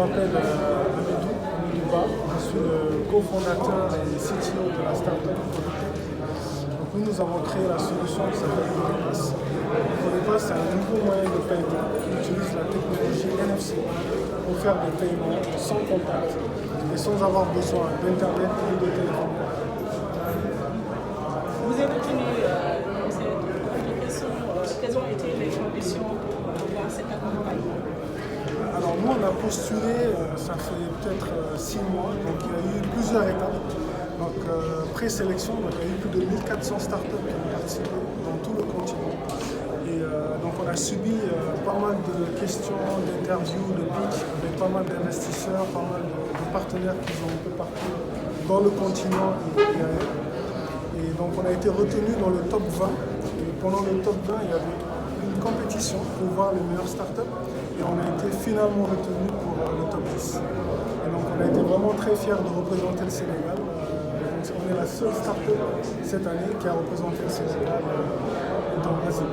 m'appelle Amidou Ba, je suis le cofondateur et CTO de la startup Polytech. Donc nous avons créé la solution qui s'appelle Polypass. Polypass, c'est un nouveau moyen de paiement qui utilise la technologie NFC pour faire des paiements sans contact et sans avoir besoin d'internet ou de téléphone. Vous avez obtenu cette application, quelles ont été les conditions pour avoir cette accompagnement? Alors nous on a postulé, ça fait peut-être 6 mois, donc il y a eu plusieurs étapes. Donc présélection, donc il y a eu plus de 1400 startups qui ont participé dans tout le continent. Et donc on a subi pas mal de questions, d'interviews, de pitch avec pas mal d'investisseurs, pas mal de partenaires qui sont un peu partout dans le continent et ailleurs. Et donc on a été retenu dans le top 20. Et pendant le top 20, il y avait une compétition pour voir les meilleures startups. Et on a été finalement retenu pour le top 10. Et donc on a été vraiment très fiers de représenter le Sénégal. On est la seule startup cette année qui a représenté le Sénégal dans l'Asie.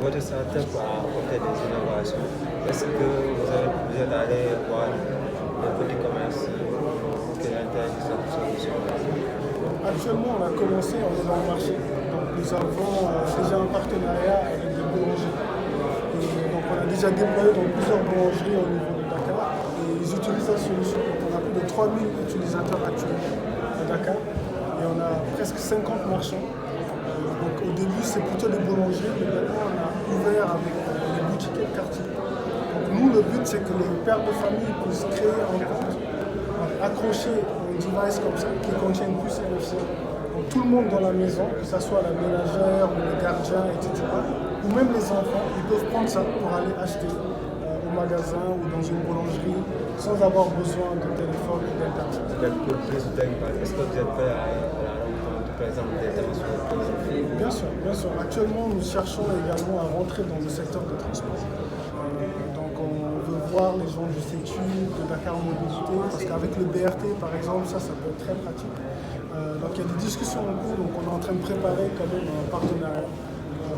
Votre startup a apporté des innovations. Est-ce que vous êtes allé voir les petits commerces qui intègrent cette solution? Actuellement, on a commencé, on est dans le marché. Donc nous avons déjà un partenariat avec des boulangeries. Et donc on a déjà déployé dans plusieurs boulangeries au niveau de Dakar. Et ils utilisent la solution. Donc on a plus de 3000 utilisateurs actuellement à Dakar. Et on a presque 50 marchands. Donc au début, c'est plutôt des boulangeries, mais maintenant on a ouvert avec les boutiques et le quartier. Donc nous, le but, c'est que les pères de famille puissent créer un compte, accrocher un device comme ça qui contient une puce NFC. Donc tout le monde dans la maison, que ce soit la ménagère ou le gardien, etc., ou même les enfants, ils peuvent prendre ça pour aller acheter au magasin ou dans une boulangerie sans avoir besoin de téléphone ou d'internet. Est-ce que vous êtes prêt à la rencontre, par exemple, des transports? Bien sûr, bien sûr. Actuellement, nous cherchons également à rentrer dans le secteur de transport. Donc on veut voir les gens du CETU, de Dakar Mobilité, parce qu'avec le BRT, par exemple, ça peut être très pratique. Donc il y a des discussions en cours, donc on est en train de préparer quand même un partenariat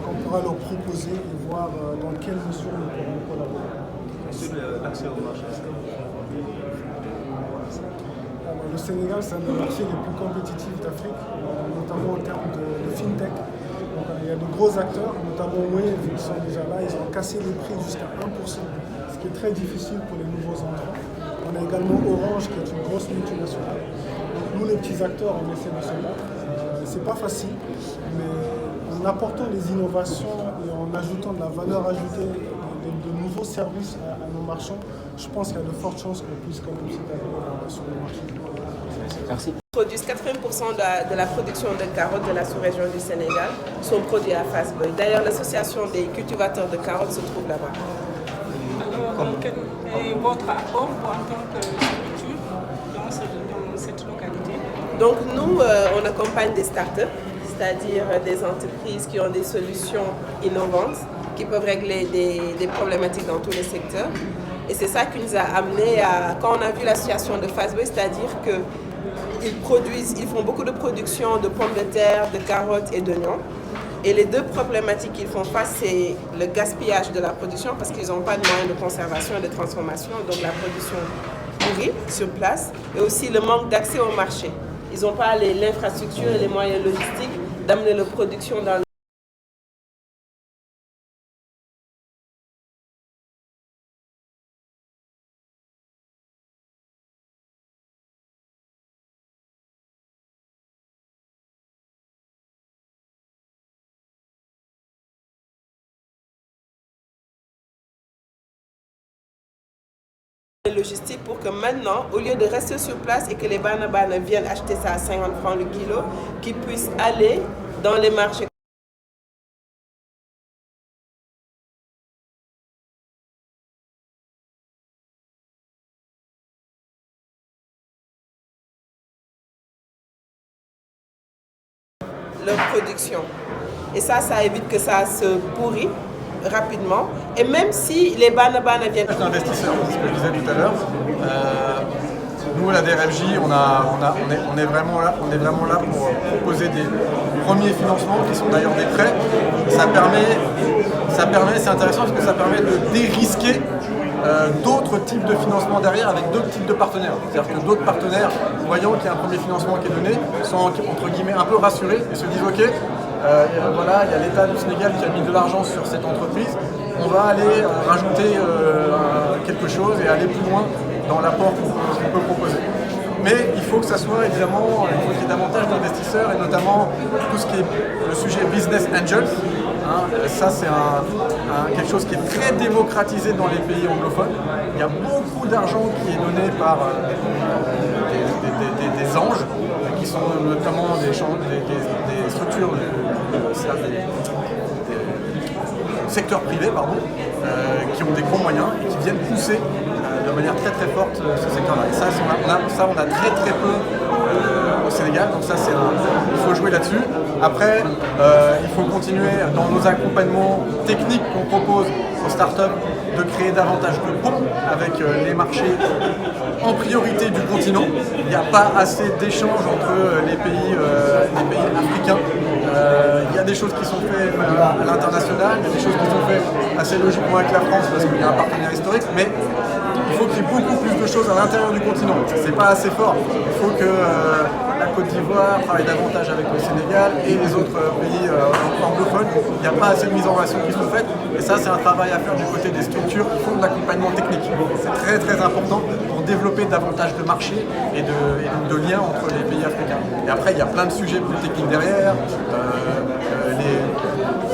qu'on pourra leur proposer et voir dans quelle mesure nous pourrons collaborer. Sur l'accès au marché, est-ce que le Sénégal, c'est un des marchés les plus compétitifs d'Afrique, notamment en termes de fintech. Donc, il y a de gros acteurs, notamment Wave, qui sont déjà là, ils ont cassé les prix jusqu'à 1%, ce qui est très difficile pour les nouveaux entrants. On a également Orange, qui est une grosse multinationale. Donc, nous, les petits acteurs, on essaie de se battre. C'est pas facile, mais en apportant des innovations et en ajoutant de la valeur ajoutée, de nouveaux services à nos marchands, je pense qu'il y a de fortes chances qu'on puisse quand même s'y arriver sur le marché. Merci. Produisent 80% de la production de carottes de la sous-région du Sénégal sont produits à Fass-Boye. D'ailleurs, l'association des cultivateurs de carottes se trouve là-bas. Alors, quel est votre apport en tant que structure dans cette localité? Donc nous, on accompagne des startups, c'est-à-dire des entreprises qui ont des solutions innovantes, qui peuvent régler des problématiques dans tous les secteurs. Et c'est ça qui nous a amené à, quand on a vu la situation de Fass-Boye, c'est-à-dire qu'ils font beaucoup de production de pommes de terre, de carottes et d'oignons. Et les deux problématiques qu'ils font face, c'est le gaspillage de la production, parce qu'ils n'ont pas de moyens de conservation et de transformation, donc la production pourrie sur place, et aussi le manque d'accès au marché. Ils n'ont pas l'infrastructure et les moyens logistiques d'amener leur production dans le logistique pour que maintenant, au lieu de rester sur place et que les bana viennent acheter ça à 50 francs le kilo, qu'ils puissent aller dans les marchés. Leur production. Et ça évite que ça se pourrit rapidement. Et même si les bana viennent... Investisseurs, c'est ce que je disais tout à l'heure. Nous, à la DRFJ, on est vraiment là pour proposer des premiers financements qui sont d'ailleurs des prêts. Ça permet, c'est intéressant parce que ça permet de dérisquer d'autres types de financement derrière avec d'autres types de partenaires. C'est-à-dire que d'autres partenaires, voyant qu'il y a un premier financement qui est donné, sont entre guillemets un peu rassurés et se disent ok, voilà, il y a l'État du Sénégal qui a mis de l'argent sur cette entreprise, on va aller rajouter quelque chose et aller plus loin dans l'apport qu'on peut proposer. Mais il faut que ça soit évidemment, il faut qu'il y ait davantage d'investisseurs et notamment tout ce qui est le sujet business angels. Ça c'est quelque chose qui est très démocratisé dans les pays anglophones. Il y a beaucoup d'argent qui est donné par des anges, qui sont notamment des structures du secteur privé, qui ont des gros moyens et qui viennent pousser de manière très très forte ce secteur-là. Et ça, on a très très peu au Sénégal, donc ça il faut jouer là-dessus. Après, il faut continuer dans nos accompagnements techniques qu'on propose aux startups de créer davantage de ponts avec les marchés en priorité du continent. Il n'y a pas assez d'échanges entre les pays africains. Il y a des choses qui sont faites à l'international, il y a des choses qui sont faites assez logiquement avec la France parce qu'il y a un partenaire historique, mais il faut qu'il y ait beaucoup plus de choses à l'intérieur du continent. C'est pas assez fort. Il faut que la Côte d'Ivoire travaille davantage avec le Sénégal et les autres pays anglophones. Il n'y a pas assez de mise en relation qui sont faites. Et ça, c'est un travail à faire du côté des structures qui font de l'accompagnement technique. C'est très très important pour développer davantage de marchés et de liens entre les pays africains. Et après, il y a plein de sujets plus techniques derrière.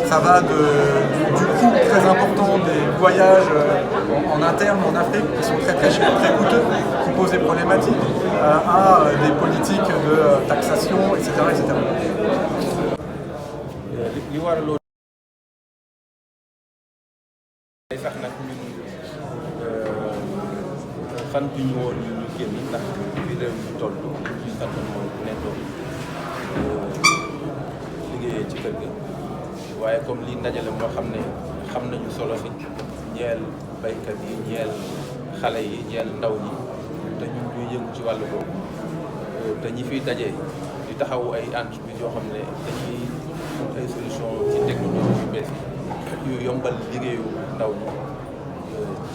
Ça va du coût très important des voyages en interne en Afrique qui sont très très chers, très coûteux, qui posent des problématiques, à des politiques de taxation, etc. li waraloon ay sax nag ñun xantuñu woon ñu génn ndax fi réew mi toll ñu santoon mooy ku ne toog liggéeyee ci kër ga waaye comme li ndajale moo xam ne xam nañu solo si ñeel baykat yi ñeel xale yi ñeel ndaw ñi te ñun ñuy yëngu ci wàllu boobu te ñi fiy dajee di taxawu ay entreprise yoo xam ne dañuy ay solution ci technologie yu bees yu yombal liggéeyu ndaw ñi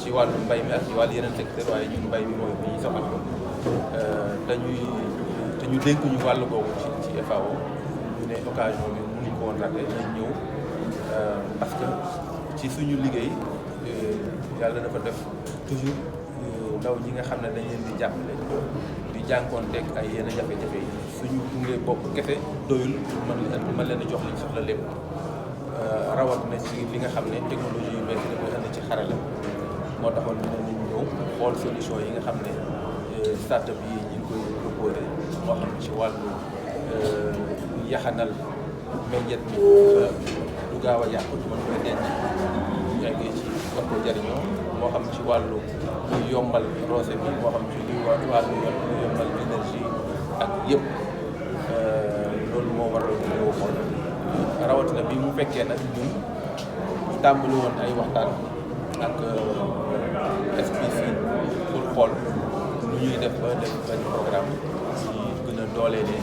ci wàllu mbay mi ak ci wàllu yeneen secteur waaye ñun mbay mi mooy bi ñu soxal ko te ñu dénk ñu wàllu boobu ci FAO ñu ne occasion bi mënuñ ko woon raté nañ ñëw parce que ci suñu liggéey yàlla dafa def toujours ndaw ñi nga xam ne dañ leen di jàppale di jànkoonteeg ay yenn jafe-jafe yi suñu gunge bopp kese doyul mën leen a jox liñ soxla lépp rawat na ci li nga xam ne technologie yu bees yi dafa indi ci xarala moo taxoon ñu ne nañ ñëw xool solution yi nga xam ne start-up yi ñu ngi koy proposé moo xam ci wàllu yaxanal meññeet mi du gaaw a yàqu mën ko denc ñu eggee ci war ko jariñoo moo xam ci wàllu luy yombal roose bi moo xam ci luy wàllu yombal énergie ak yëpp loolu moo waral ñu ñëw xool rawatina bi mu fekkee nag ñun ñu tàmbali woon ay waxtaan ak SPC pour xool nu ñuy def ba def benn programme ci gën a dooleele